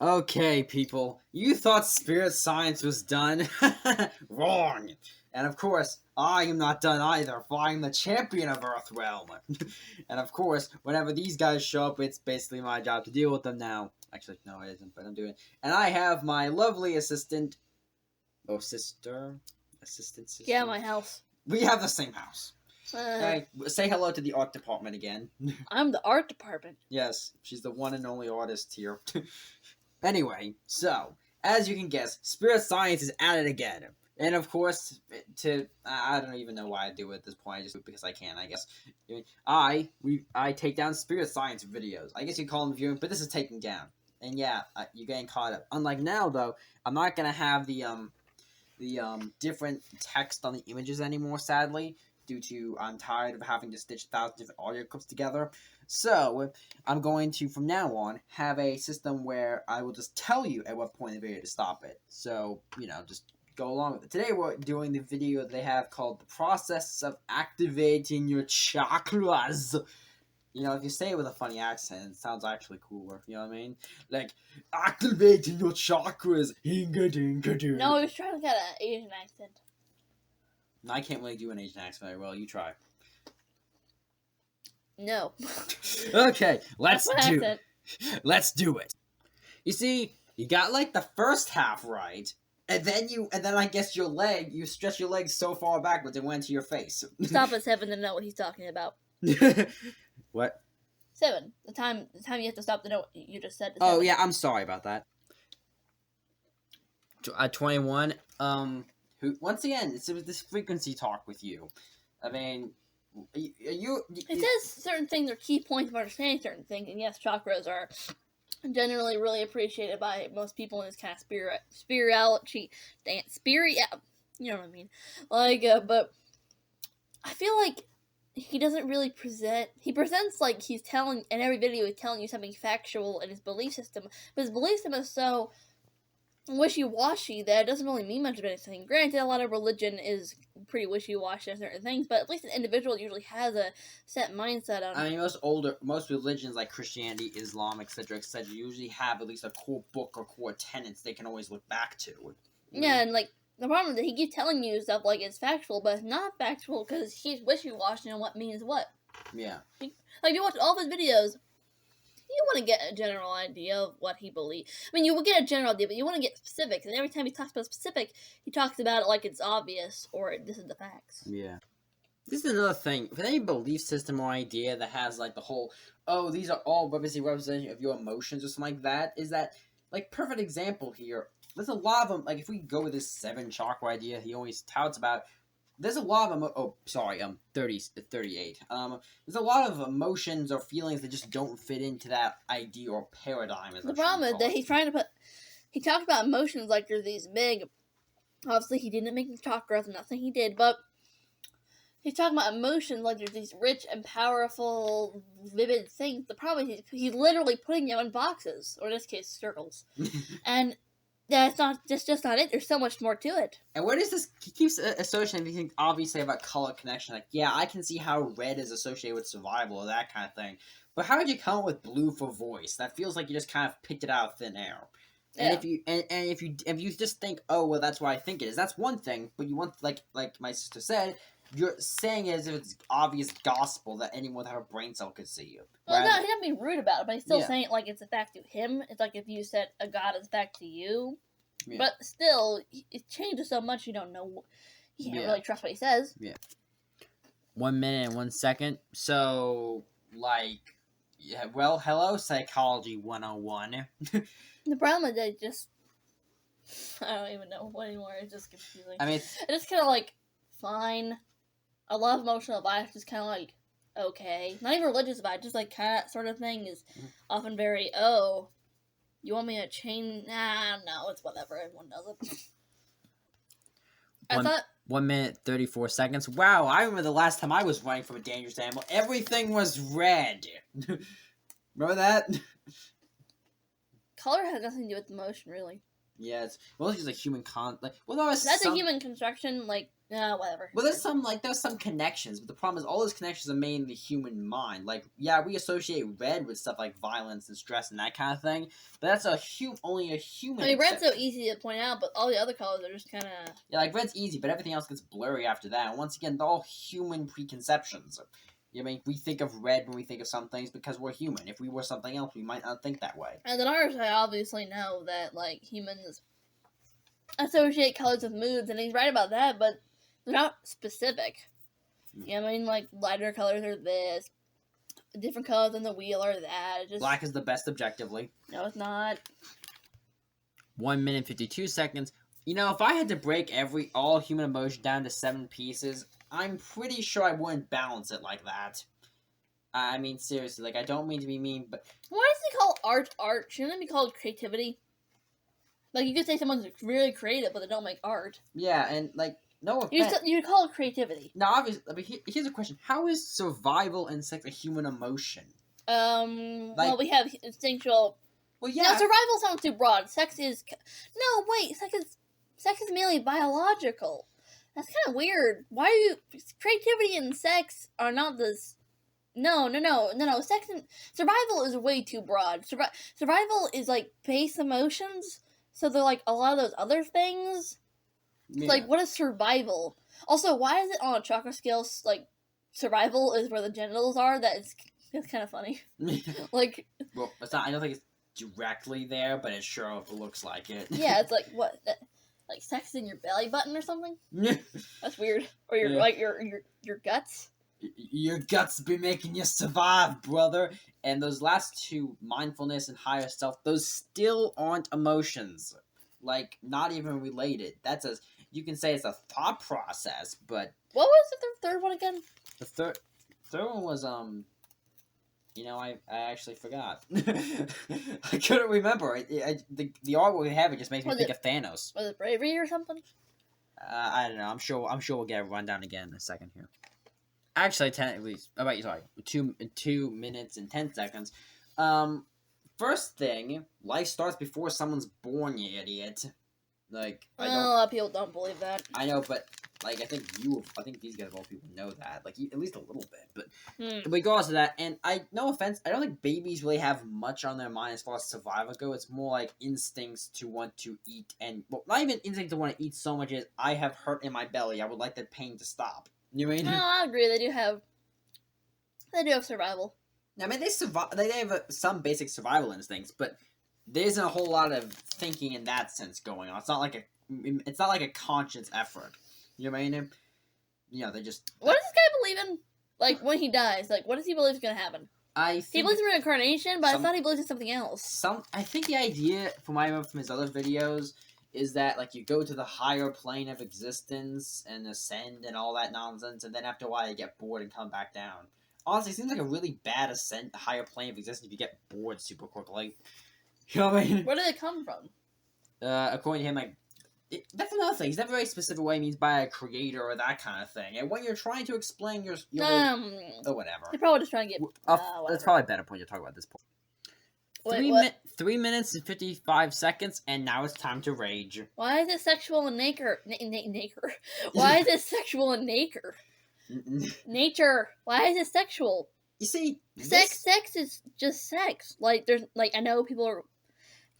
Okay, people, you thought spirit science was done? Wrong! And of course, I am not done either, for I am the champion of Earthrealm. And of course, whenever these guys show up, it's basically my job to deal with them now. Actually, no, it isn't, but I'm doing it. And I have my lovely assistant. Oh, sister? Assistant sister? Yeah, my house. We have the same house. Hey, say hello to the art department again. I'm the art department. Yes, she's the one and only artist here. Anyway, so, as you can guess, spirit science is at it again. And of course, I don't even know why I do it at this point, I just do it because I can, I guess. I take down spirit science videos. I guess you call them viewing, but this is taking down. And yeah, you're getting caught up. Unlike now, though, I'm not gonna have the different text on the images anymore, sadly, due to I'm tired of having to stitch 1,000 different audio clips together. So, I'm going to, from now on, have a system where I will just tell you at what point in the video to stop it. So, just go along with it. Today we're doing the video they have called The Process of Activating Your Chakras. If you say it with a funny accent, it sounds actually cooler, you know what I mean? Like, activating your chakras, hinga-dinga-doo. No, he was trying to get an Asian accent. I can't really do an Asian accent very well, you try. No. Okay, let's do it. You see, you got like the first half right, and then I guess you stretch your leg so far backwards it went to your face. Stop at 7 to know what he's talking about. What? 7. The time you have to stop to know what you just said. Oh yeah, I'm sorry about that. 21. Once again, it's this frequency talk with you. I mean, it says certain things are key points of understanding certain things, and yes, chakras are generally really appreciated by most people in this kind of spirituality, you know what I mean? But I feel like he doesn't really he presents like he's telling, in every video he's telling you something factual in his belief system, but his belief system is so wishy-washy that it doesn't really mean much of anything. Granted, a lot of religion is pretty wishy-washy on certain things, but at least an individual usually has a set mindset on. I mean, most religions like Christianity, Islam, etc., usually have at least a core book or core tenets they can always look back to. Yeah, and like the problem is that he keeps telling you stuff like it's factual, but it's not factual because he's wishy-washy on what means what. Yeah. Like, you watch all of his videos, you want to get a general idea of what he believes. I mean, you will get a general idea, but you want to get specifics. And every time he talks about specific, he talks about it like it's obvious or this is the facts. Yeah. This is another thing. With any belief system or idea that has like the whole, these are all representation of your emotions or something like that, is that, like, perfect example here. There's a lot of them, like, if we go with this 7 chakra idea he always touts about, there's a lot of 38. There's a lot of emotions or feelings that just don't fit into that idea or paradigm. The problem is that he talked about emotions like they're these big, obviously he didn't make chakras, I'm not saying he did, but he's talking about emotions like there's these rich and powerful, vivid things. The problem is he's literally putting them in boxes, or in this case, circles. And that's just not it. There's so much more to it. And what is this? He keeps associating these things, obviously, about color connection. Like, yeah, I can see how red is associated with survival or that kind of thing. But how did you come up with blue for voice? That feels like you just kind of picked it out of thin air. And Yeah. if you just think, oh well, that's what I think it is. That's one thing. But you want, like my sister said, you're saying it as if it's obvious gospel that anyone with a brain cell could see you. Well, no, he's not being rude about it, but he's still saying it like it's a fact to him. It's like if you said a god is a fact to you. Yeah. But still, it changes so much you don't know. You can't really trust what he says. Yeah. 1 minute and 1 second. So, like, yeah, well, hello, Psychology 101. The problem is that I don't even know anymore. It's just confusing. I mean, it's just kind of like, fine. A lot of emotional advice is kind of like, okay. Not even religious advice, just like kind of sort of thing is often very, you want me to change? Nah, no, it's whatever. Everyone does it. 1 minute, 34 seconds. Wow, I remember the last time I was running from a dangerous animal. Everything was red. Remember that? Color has nothing to do with emotion, really. Yeah, it's just a human that's a human construction. Like, Whatever. Well, there's some connections, but the problem is all those connections are made in the human mind. Like, yeah, we associate red with stuff like violence and stress and that kind of thing, but that's only a human. I mean, red's so easy to point out, but all the other colors are just kind of... Yeah, like red's easy, but everything else gets blurry after that. And once again, they're all human preconceptions. I mean, we think of red when we think of some things because we're human. If we were something else, we might not think that way. As an artist, I obviously know that, like, humans associate colors with moods, and he's right about that, but they're not specific. You know what I mean? Like, lighter colors are this, different colors on the wheel are that. Just... Black is the best objectively. No, it's not. 1 minute, 52 seconds. You know, if I had to break all human emotion down to 7 pieces, I'm pretty sure I wouldn't balance it like that. I mean, seriously, like, I don't mean to be mean, but... Why does he call art? Shouldn't it be called creativity? Like, you could say someone's really creative, but they don't make art. Yeah, and, like, no offense. You call it creativity. Now, obviously, I mean, here's a question. How is survival and sex a human emotion? Well, we have instinctual... Well, yeah. No, survival sounds too broad. Sex is... No, wait, sex is merely biological. That's kind of weird. Why are you... Creativity and sex are not this... No. Sex and... Survival is way too broad. Survival is, like, base emotions, so they're, like, a lot of those other things... Yeah. Like, what is survival? Also, why is it on a chakra scale, like, survival is where the genitals are? It's kind of funny. Like... Well, it's not, I don't think it's directly there, but it sure looks like it. Yeah, it's like, what? Like, sex in your belly button or something? That's weird. Or your, like, your guts? Your guts be making you survive, brother. And those last two, mindfulness and higher self, those still aren't emotions. Like, not even related. You can say it's a thought process, but... What was the third one again? The third one was, I actually forgot. I couldn't remember. The artwork we have, it just makes me think of Thanos. Was it bravery or something? I don't know. I'm sure we'll get a rundown again in a second here. Actually, 2 minutes and 10 seconds. First thing, life starts before someone's born, you idiot. Like, a lot of people don't believe that. I know, but, like, I think these guys, all people know that. Like, at least a little bit. But regardless of that, and no offense, I don't think babies really have much on their mind as far as survival go. It's more like instincts to want to eat, and, well, not even instinct to want to eat so much as I have hurt in my belly. I would like that pain to stop. You know what I mean? No, I agree. They do have survival. I mean, they have some basic survival instincts, but there isn't a whole lot of thinking in that sense going on. It's not like a conscious effort. You know what I mean? You know, they just... What does this guy believe in? Like, when he dies, like, what does he believe is going to happen? He believes in reincarnation, but I thought he believes in something else. I think the idea, from what I remember from his other videos, is that, like, you go to the higher plane of existence and ascend and all that nonsense, and then after a while you get bored and come back down. Honestly, it seems like a really bad ascent, higher plane of existence if you get bored super quickly. You know what I mean? Where did it come from? According to him, like, that's another thing. He's never very specific what he means by a creator or that kind of thing. And when you're trying to explain your or whatever. You're probably just trying to get... that's probably a better point to talk about at this point. Wait, 3 minutes and 55 seconds, and now it's time to rage. Why is it sexual in nature? Why is it sexual in nature? Nature. Why is it sexual? You see, sex is just sex. Like, there's, like, I know people are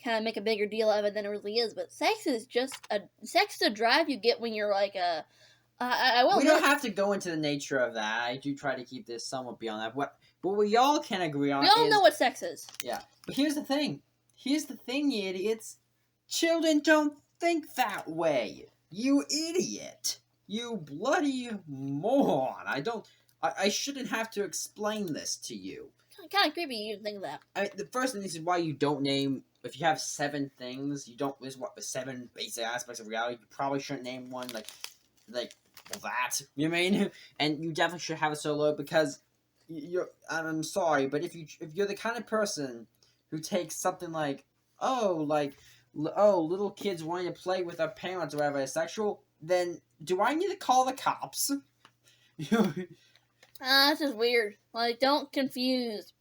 kind of make a bigger deal of it than it really is, but sex is just sex is a drive you get when you're like a. We don't have to go into the nature of that. I do try to keep this somewhat beyond that. But we all can agree on. We all know what sex is. Yeah, but here's the thing. You idiots. Children don't think that way. You idiot. You bloody moron. I shouldn't have to explain this to you. Kind of creepy you think that. I mean, the first thing, this is why you don't name... If you have 7 things, you don't... This is what the 7 basic aspects of reality. You probably shouldn't name one like that. You know what I mean? And you definitely should have it so low because you're... I'm sorry, but if you're the kind of person who takes something like... little kids wanting to play with their parents or whatever is sexual, then do I need to call the cops? That's just weird. Like, don't confuse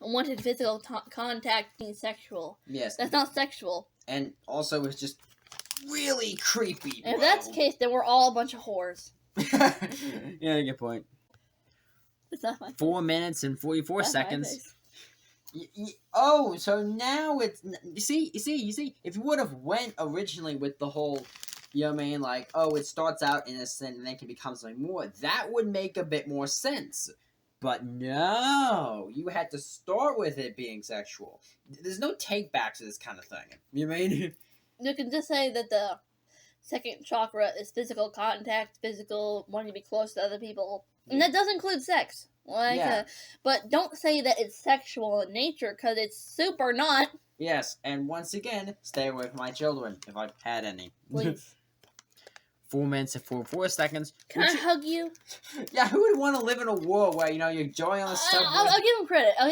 unwanted physical contact being sexual. Yes. That's not sexual. And also, it's just... really creepy, bro. If that's the case, then we're all a bunch of whores. Yeah, good point. It's not my 4 minutes and 44 that's seconds. Oh, so now it's you see. If you would have went originally with the whole, you know what I mean, like, oh, it starts out innocent and then can become something more. That would make a bit more sense. But no, you had to start with it being sexual. There's no take back to this kind of thing. You know what I mean? You can just say that the second chakra is physical contact, physical wanting to be close to other people, and that does include sex. Like, but don't say that it's sexual in nature, because it's super not. Yes, and once again, stay away from my children, if I've had any. Please. 4 minutes and 44 seconds. Can I hug you? Yeah, who would want to live in a world where, you're joy on the subway? I'll give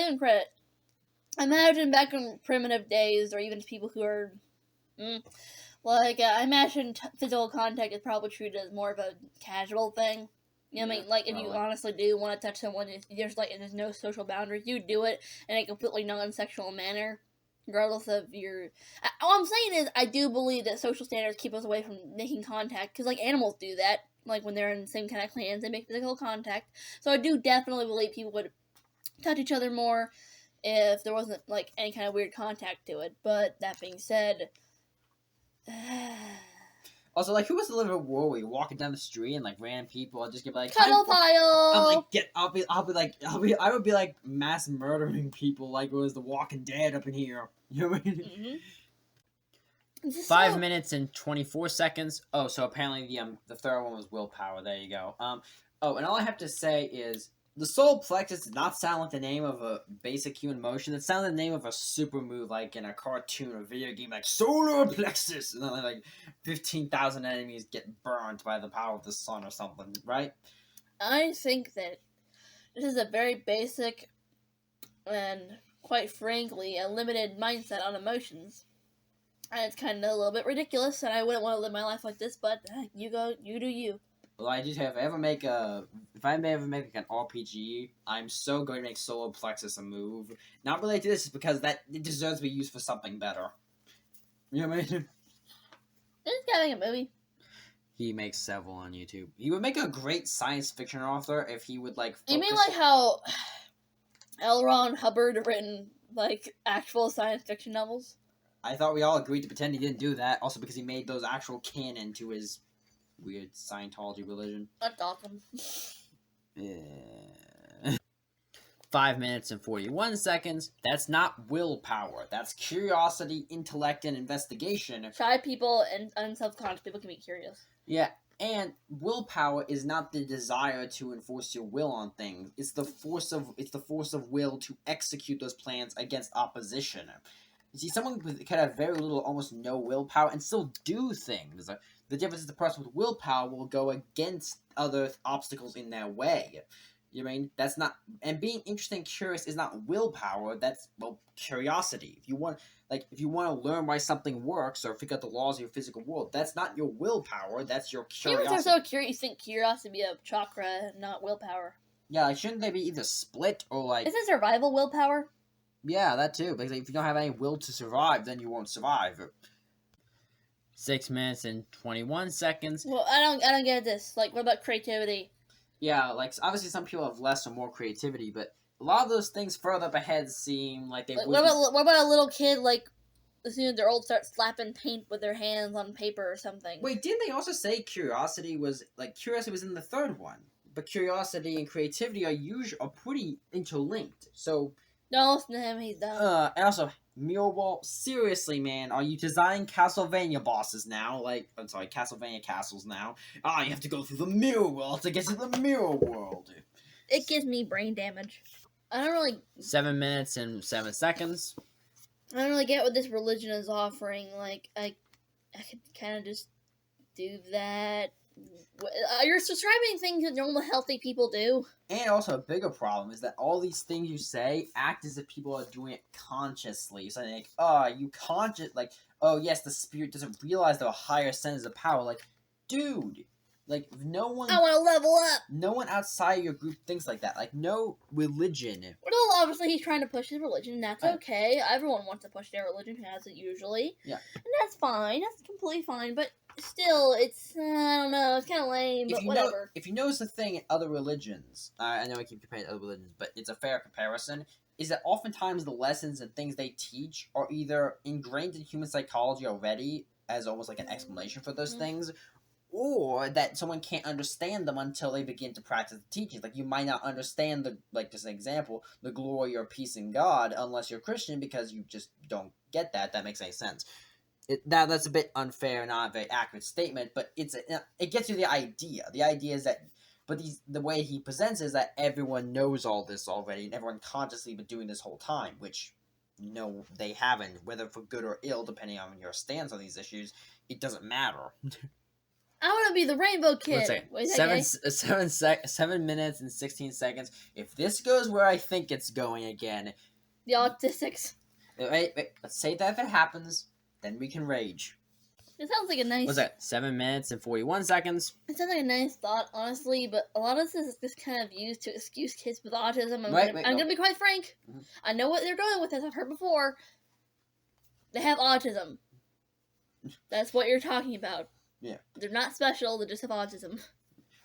him credit. Imagine back in primitive days, or even people who are... I imagine physical contact is probably treated as more of a casual thing. You know what I mean? Like, if you honestly do want to touch someone, there's no social boundaries. You do it in a completely non-sexual manner, regardless of your... All I'm saying is, I do believe that social standards keep us away from making contact, because, like, animals do that. Like, when they're in the same kind of clans, they make physical contact. So I do definitely believe people would touch each other more if there wasn't, like, any kind of weird contact to it. But, that being said... Also, like, who wants to live in a world where you're walking down the street and, like, random people will just get like, cuddle pile. I'm like, I would be like mass murdering people like it was The Walking Dead up in here. You know what I mean? 5 minutes and 24 seconds. Oh, so apparently the third one was willpower. There you go. Oh, and all I have to say is the solar plexus did not sound like the name of a basic human motion. It sounded the name of a super move, like in a cartoon or video game, like solar plexus, and then like 15,000 enemies get burned by the power of the sun or something, right? I think that this is a very basic and, quite frankly, a limited mindset on emotions. And it's kind of a little bit ridiculous, and I wouldn't want to live my life like this, but you do you. Well, if I ever make an RPG, I'm so going to make solar plexus a move. Not related to this, because it deserves to be used for something better. You know what I mean? This guy make a movie. He makes several on YouTube. He would make a great science fiction author if he would, like, You mean like how L. Ron Hubbard written, like, actual science fiction novels? I thought we all agreed to pretend he didn't do that, also because he made those actual canon to his weird Scientology religion. That's awesome. Yeah. 5 minutes and 41 seconds. That's not willpower. That's curiosity, intellect, and investigation. Shy people and self-conscious people can be curious. Yeah, and willpower is not the desire to enforce your will on things. It's the force of will to execute those plans against opposition. You see, someone could have very little, almost no willpower, and still do things. The difference is the person with willpower will go against other obstacles in their way. You know what I mean? That's not... And being interested and curious is not willpower, that's, well, curiosity. If you want to learn why something works or figure out the laws of your physical world, that's not your willpower, that's your curiosity. Humans are so curious, you think curiosity be a chakra, not willpower. Yeah, like, shouldn't they be either split or, like... Isn't survival willpower? Yeah, that too. Because if you don't have any will to survive, then you won't survive. 6 minutes and 21 seconds. Well, I don't get this. Like, what about creativity? Yeah, like, obviously some people have less or more creativity, but a lot of those things further up ahead seem like they would what about a little kid, like, as soon as they're old, start slapping paint with their hands on paper or something? Wait, didn't they also say curiosity was in the third one? But curiosity and creativity are pretty interlinked, so... Don't listen to him, he's dumb. And also, Mirrorball, seriously, man, are you designing Castlevania bosses now? Castlevania castles now? You have to go through the mirror world to get to the mirror world. It gives me brain damage. I don't really... 7 minutes and 7 seconds. I don't really get what this religion is offering. Like, I could kind of just do that. You're subscribing things that normal healthy people do. And also a bigger problem is that all these things you say act as if people are doing it consciously. So like, oh yes, the spirit doesn't realize there are higher centers of power. Like, dude, Like, no one... I want to level up! No one outside your group thinks like that. Like, no religion. Well, obviously he's trying to push his religion, and that's okay. Everyone wants to push their religion, has it usually. Yeah. And that's fine. That's completely fine. But still, it's, I don't know, it's kind of lame, but whatever. If you notice the thing in other religions, I know I keep comparing to other religions, but it's a fair comparison, is that oftentimes the lessons and things they teach are either ingrained in human psychology already as almost like an explanation for those things, or that someone can't understand them until they begin to practice the teachings. Like, you might not understand just an example, the glory or peace in God unless you're Christian, because you just don't get that. That makes any sense. That's a bit unfair, not a very accurate statement, but it gets you the idea. The idea is that, but the way he presents is that everyone knows all this already, and everyone consciously been doing this whole time, which, no, they haven't. Whether for good or ill, depending on your stance on these issues, it doesn't matter. I want to be the rainbow kid. Wait, 7 minutes and 16 seconds. If this goes where I think it's going again... The autistics. Wait, let's say that if it happens, then we can rage. It sounds like a nice... What's that? 7 minutes and 41 seconds? It sounds like a nice thought, honestly, but a lot of this is just kind of used to excuse kids with autism. I'm going to be quite frank. Mm-hmm. I know what they're doing with this. I've heard before. They have autism. That's what you're talking about. Yeah. They're not special, they just have autism.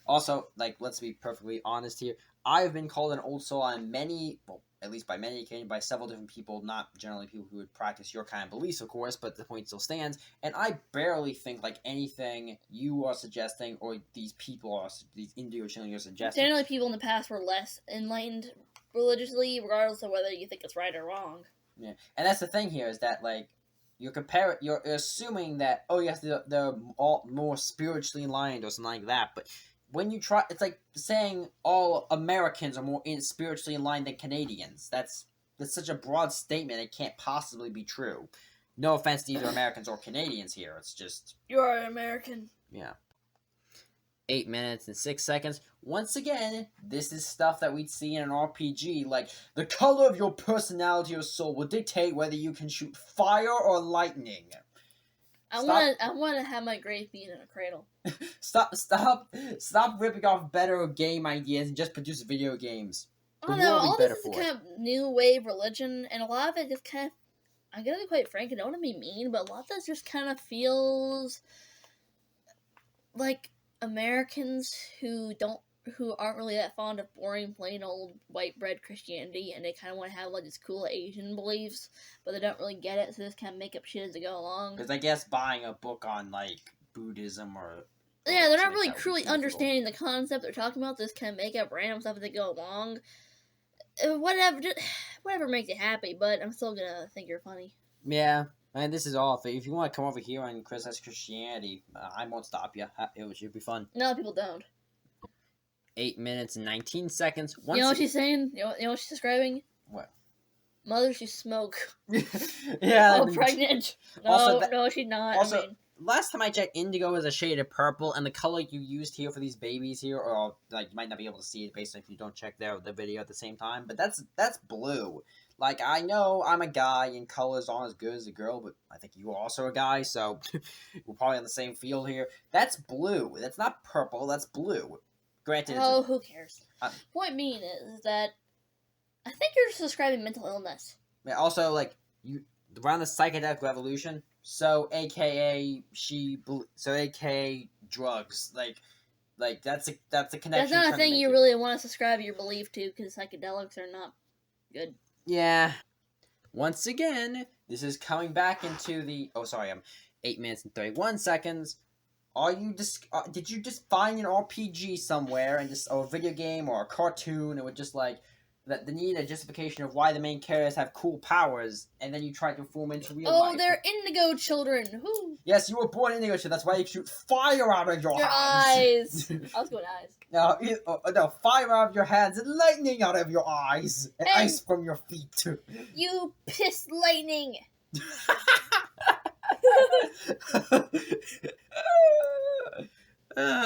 Also, like, let's be perfectly honest here. I've been called an old soul on at least by many occasions, by several different people, not generally people who would practice your kind of beliefs, of course, but the point still stands. And I barely think, like, anything you are suggesting, or these individual children you're suggesting. Generally, people in the past were less enlightened religiously, regardless of whether you think it's right or wrong. Yeah, and that's the thing here, is that, like, you're assuming that, oh yes, they're all more spiritually enlightened or something like that, but when you try, it's like saying all Americans are more spiritually enlightened than Canadians. That's such a broad statement, it can't possibly be true. No offense to either Americans or Canadians here, it's just... You're an American. Yeah. 8 minutes and 6 seconds. Once again, this is stuff that we'd see in an RPG, like, the color of your personality or soul will dictate whether you can shoot fire or lightning. I want to have my grave being in a cradle. Stop ripping off better game ideas and just produce video games. I don't know, all this is kind of new wave religion, and a lot of it just kind of, I'm gonna be quite frank, I don't want to be mean, but a lot of this just kind of feels like Americans who aren't really that fond of boring, plain old white bread Christianity, and they kind of want to have like these cool Asian beliefs, but they don't really get it, so they just kind of make up shit as they go along. Because I guess buying a book on like Buddhism or they're not really truly understanding the concept they're talking about. They just kind of make up random stuff as they go along. Whatever makes you happy, but I'm still gonna think you're funny. Yeah. And this is all. If you want to come over here and criticize Christianity, I won't stop you. It should be fun. No, people don't. 8 minutes and 19 seconds. You know what she's saying? You know what she's describing? What? Mother, she smoke. Yeah. Oh, pregnant. No, no, she's not. Also, last time I checked, indigo is a shade of purple, and the color you used here for these babies here, or like you might not be able to see it based on if you don't check the video at the same time, but that's blue. Like, I know I'm a guy and colors aren't as good as a girl, but I think you are also a guy, so we're probably on the same field here. That's blue. That's not purple, that's blue. Granted, who cares? Point being is that I think you're just describing mental illness. Also, like, around the psychedelic revolution, so AKA drugs, like that's a connection. That's not a thing you really want to subscribe your belief to, because psychedelics are not good. Yeah. Once again, this is coming back into the... Oh, sorry, 8 minutes and 31 seconds. Did you just find an RPG somewhere, and or a video game or a cartoon, and would just like... that they need a justification of why the main characters have cool powers, and then you try to form into real life. Oh, they're indigo children. Who? Yes, you were born indigo children. That's why you shoot fire out of your eyes. I was going eyes. No, fire out of your hands and lightning out of your eyes and ice from your feet. You piss lightning.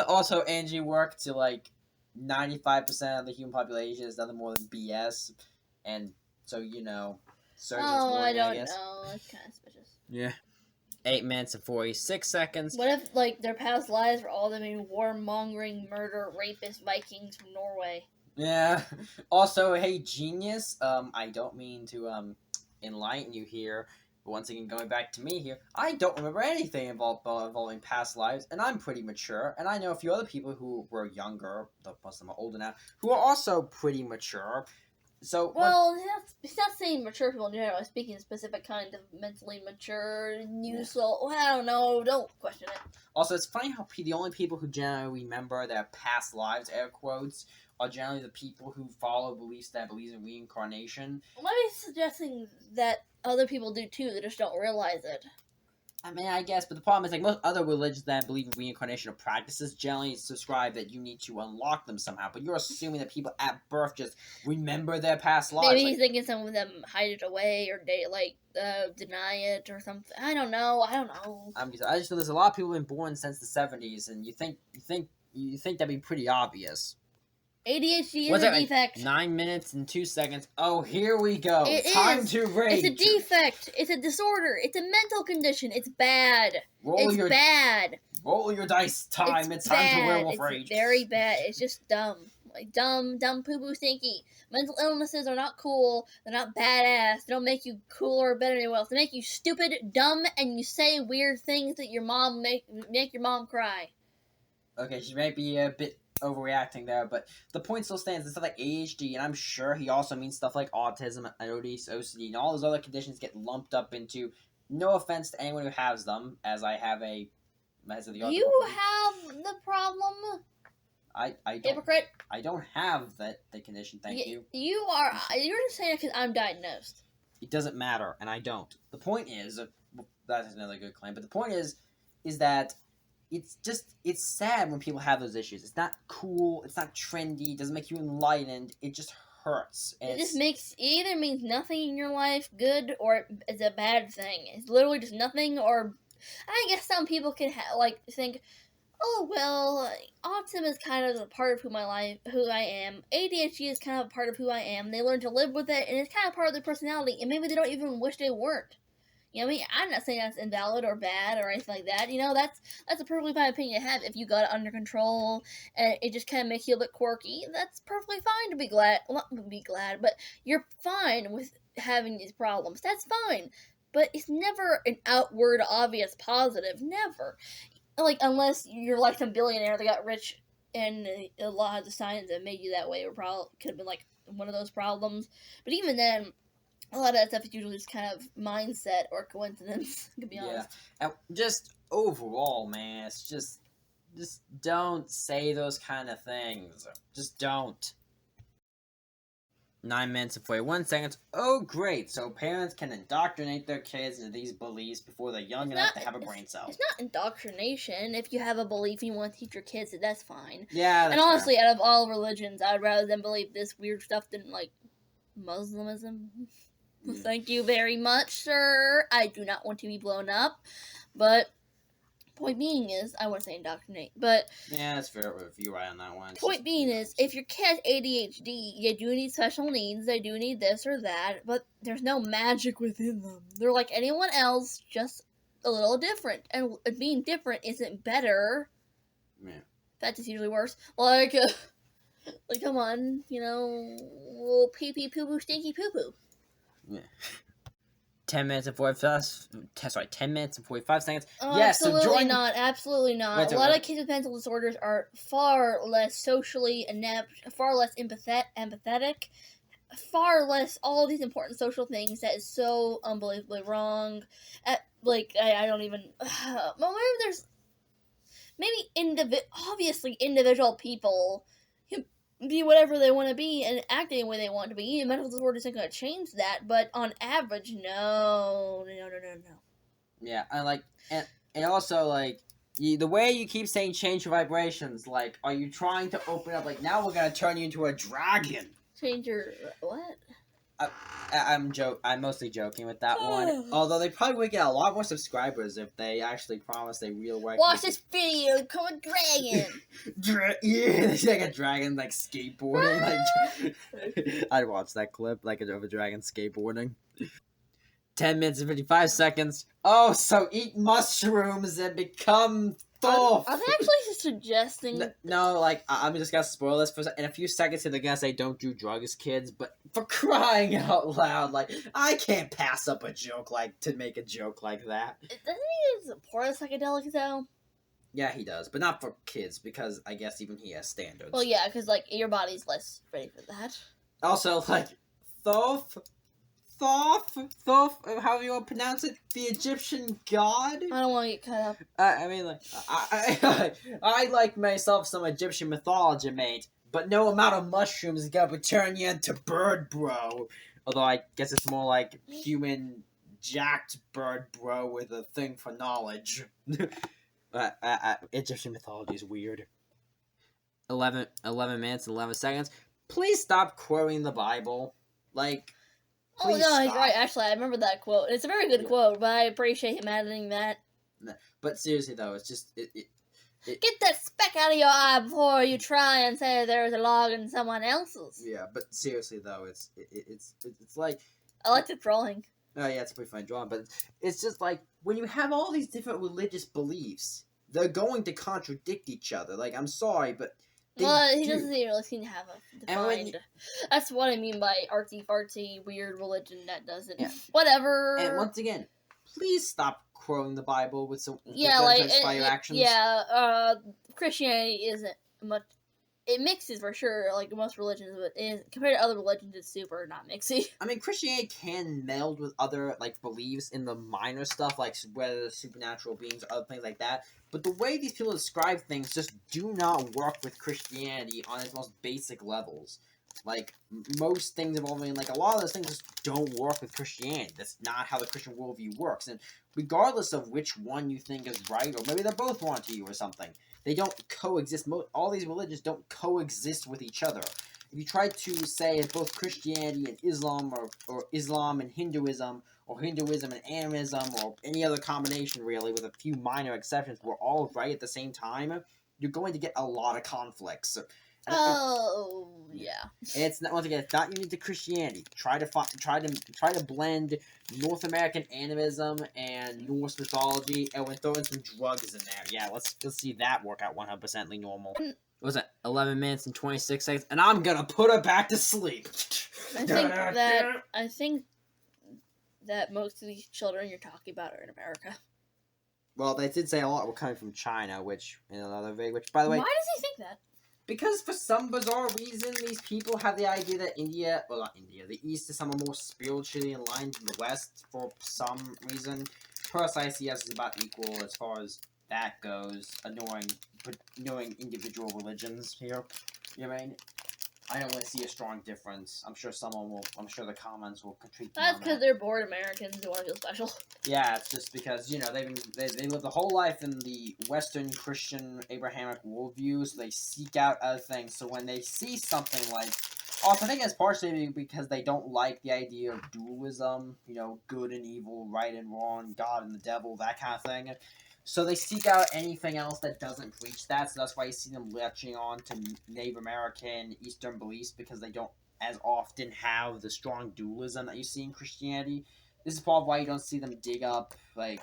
Also, Angie worked to like 95% of the human population is nothing more than BS, and so surgeons. I don't know. That's kind of suspicious. Yeah. 8 minutes and 46 seconds. What if, like, their past lives were all them being warmongering, murder, rapist Vikings from Norway? Yeah. Also, hey, genius. I don't mean to enlighten you here. But once again, going back to me here, I don't remember anything involving past lives, and I'm pretty mature. And I know a few other people who were younger, though most of them are older now, who are also pretty mature. So, well, it's not saying mature people in general. I'm speaking specific kind of mentally mature, new soul. Well, I don't know. Don't question it. Also, it's funny how the only people who generally remember their past lives, air quotes, are generally the people who follow beliefs that believe in reincarnation. Well, maybe suggesting that other people do too. They just don't realize it. I mean, I guess, but the problem is, like, most other religions that believe in reincarnation or practices generally subscribe that you need to unlock them somehow, but you're assuming that people at birth just remember their past lives. Maybe he's thinking some of them hide it away or they, like, deny it or something. I don't know. I just know there's a lot of people who've been born since the 70s, and you think that'd be pretty obvious. ADHD is a defect. 9 minutes and 2 seconds. Oh, here we go. Time to rage. It's a defect. It's a disorder. It's a mental condition. It's bad. It's bad. Roll your dice. It's time to werewolf rage. It's very bad. It's just dumb. Like, dumb, poo-poo, stinky. Mental illnesses are not cool. They're not badass. They don't make you cooler or better than anyone else. They make you stupid, dumb, and you say weird things that your mom make your mom cry. Okay, she might be a bit overreacting there, but the point still stands. It's stuff like ADHD, and I'm sure he also means stuff like autism, IODs, OCD, and all those other conditions get lumped up into. No offense to anyone who has them, as I have the You have the problem. I don't. Hypocrite. I don't have the condition. Thank you. You are. You're just saying it because I'm diagnosed. It doesn't matter, and I don't. The point is, that's another good claim. But the point is that it's sad when people have those issues. It's not cool. It's not trendy. It doesn't make you enlightened. It just hurts. And it either means nothing in your life, good, or it's a bad thing. It's literally just nothing. Or I guess some people can think, oh well, autism is kind of a part of who I am. ADHD is kind of a part of who I am. They learn to live with it, and it's kind of part of their personality. And maybe they don't even wish they weren't. You know what I mean? I'm not saying that's invalid or bad or anything like that. You know, that's a perfectly fine opinion to have if you got it under control and it just kind of makes you a bit quirky. That's perfectly fine to be glad. Well, not be glad, but you're fine with having these problems. That's fine. But it's never an outward, obvious positive. Never. Like, unless you're like some billionaire that got rich and a lot of the signs that made you that way could have been like one of those problems. But even then, a lot of that stuff is usually just kind of mindset or coincidence, to be honest. Yeah. And just overall, man, it's just don't say those kind of things. Just don't. 9 minutes and 41 seconds. Oh, great. So parents can indoctrinate their kids into these beliefs before they're young enough to have a brain cell. It's not indoctrination. If you have a belief and you want to teach your kids it, that's fine. Yeah, that's And honestly, fair. out of all religions, I'd rather them believe this weird stuff than, like, Muslimism. Thank you very much, sir. I do not want to be blown up. But point being is, I wouldn't say indoctrinate, but yeah, that's fair if you're right on that one. Point being is, if your kid has ADHD, they do need special needs, they do need this or that, but there's no magic within them. They're like anyone else, just a little different. And being different isn't better. Yeah. In fact, it's usually worse. Like, come on, you know, pee-pee, poo-poo, stinky poo-poo. Yeah. 10 minutes and 10 minutes and 45 seconds. Oh, yes, absolutely not. Absolutely not. Wait, a lot of kids with mental disorders are far less socially inept, far less empathetic, far less all these important social things that is so unbelievably wrong. I don't even. Well, obviously individual people can be whatever they want to be and act any way they want to be. Mental disorder isn't going to change that, but on average, no. Yeah, and also, like, the way you keep saying change your vibrations, like, are you trying to open up, like, now we're going to turn you into a dragon? Change your, what? I'm mostly joking with that one. Although they probably would get a lot more subscribers if they actually promised they real work. Watch this video, become a dragon. Yeah, it's like a dragon like skateboarding. Like, I'd watch that clip, like of a dragon skateboarding. 10 minutes and 55 seconds. Oh, so eat mushrooms and become tough. Are they actually suggesting? No, like, I'm just gonna spoil this for in a few seconds. They're gonna say don't do drugs, kids. But for crying out loud, like, I can't pass up a joke to make a joke like that. Doesn't he support psychedelics though? Yeah, he does, but not for kids because I guess even he has standards. Well, yeah, because like your body's less ready for that. Also, like, Thoth, however you want to pronounce it, the Egyptian god. I don't want to get cut up. I mean, like, I like myself some Egyptian mythology, mate, but no amount of mushrooms is gonna turn you into bird bro. Although I guess it's more like human jacked bird bro with a thing for knowledge. Egyptian mythology is weird. 11 minutes and 11 seconds. Please stop quoting the Bible. Like, oh no, he's right. Actually, I remember that quote. It's a very good quote, but I appreciate him adding that. But seriously though, it's just get that speck out of your eye before you try and say there's a log in someone else's. Yeah, but seriously though, it's like I like the drawing. Oh yeah, it's a pretty fun drawing, but it's just like when you have all these different religious beliefs, they're going to contradict each other. Like, I'm sorry, but he doesn't really seem to have a defined. That's what I mean by artsy fartsy weird religion that doesn't. Yeah. Whatever. And once again, please stop quoting the Bible with some actions. Yeah, Christianity isn't much. It mixes for sure, like most religions, but compared to other religions, it's super not mixy. I mean, Christianity can meld with other, like, beliefs in the minor stuff, like whether supernatural beings or other things like that. But the way these people describe things just do not work with Christianity on its most basic levels. Like, most things involving, like, a lot of those things just don't work with Christianity. That's not how the Christian worldview works. And regardless of which one you think is right, or maybe they're both wrong to you or something, they don't coexist. All these religions don't coexist with each other. If you try to say that both Christianity and Islam, or Islam and Hinduism, or Hinduism and animism, or any other combination really, with a few minor exceptions, were all right at the same time, you're going to get a lot of conflicts. Yeah. It's not, once again, it's not unique to Christianity. Try to blend North American animism and Norse mythology, and we'll throw in some drugs in there. Yeah, let's see that work out 100% normal. What was that? 11 minutes and 26 seconds, and I'm gonna put her back to sleep. I think that most of these children you're talking about are in America. Well, they did say a lot were coming from China, which by the way, why does he think that? Because for some bizarre reason, these people have the idea that the East is somehow more spiritually aligned than the West for some reason. Personally, I see us as about equal as far as that goes, ignoring individual religions here. You know what I mean? I don't really see a strong difference. I'm sure the comments will contribute. That's because they're bored Americans who want to feel special. Yeah, it's just because, they live the whole life in the Western Christian Abrahamic worldview, so they seek out other things. So when they see something like, also I think it's partially because they don't like the idea of dualism, good and evil, right and wrong, God and the devil, that kind of thing. So they seek out anything else that doesn't preach that, so that's why you see them latching on to Native American Eastern beliefs, because they don't as often have the strong dualism that you see in Christianity. This is probably why you don't see them dig up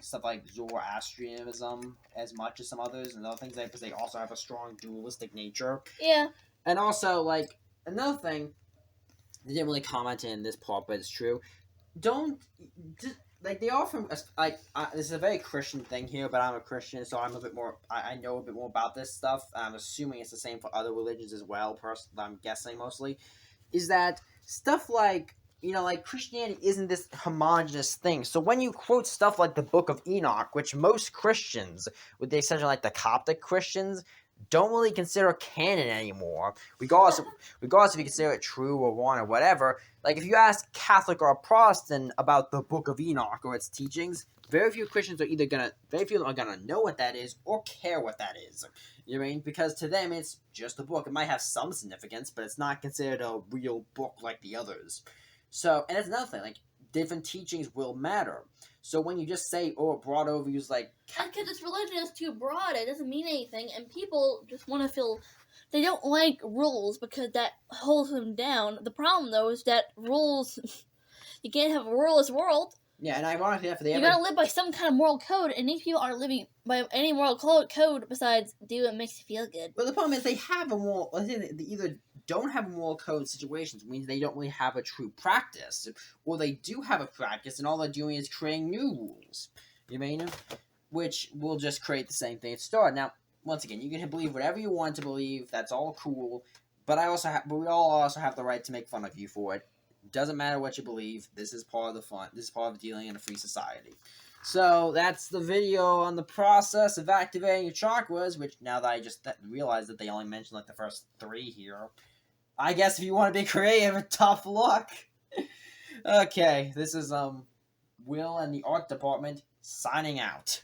stuff like Zoroastrianism as much as some others and other things, because they also have a strong dualistic nature. Yeah. And also, another thing, they didn't really comment in this part, but it's true. They often, this is a very Christian thing here, but I'm a Christian, so I'm a bit more, I know a bit more about this stuff. I'm assuming it's the same for other religions as well, I'm guessing mostly, is that stuff like Christianity isn't this homogenous thing. So when you quote stuff like the Book of Enoch, which most Christians, with the exception of the Coptic Christians, don't really consider canon anymore, regardless if you consider it true or wrong or whatever. Like, if you ask Catholic or a Protestant about the Book of Enoch or its teachings, very few are gonna know what that is or care what that is. You know what I mean? Because to them, it's just a book. It might have some significance, but it's not considered a real book like the others. So, and that's another thing, different teachings will matter. So when you just say, broad overviews because this religion is too broad, it doesn't mean anything, and people just want to feel, they don't like rules because that holds them down. The problem, though, is that rules, you can't have a ruleless world. Yeah, and ironically enough, you gotta live by some kind of moral code, and these people aren't living by any moral code besides do what makes you feel good. Well, the problem is they have a moral. They either don't have a moral code situations, means they don't really have a true practice, or they do have a practice, and all they're doing is creating new rules. You mean? Which will just create the same thing at start. Now, once again, you can believe whatever you want to believe. That's all cool. But we all also have the right to make fun of you for it. Doesn't matter what you believe. This is part of the fun. This is part of dealing in a free society. So that's the video on the process of activating your chakras. Which now that I just realized that they only mentioned like the first 3 here, I guess if you want to be creative, tough luck. Okay, this is Will and the art department signing out.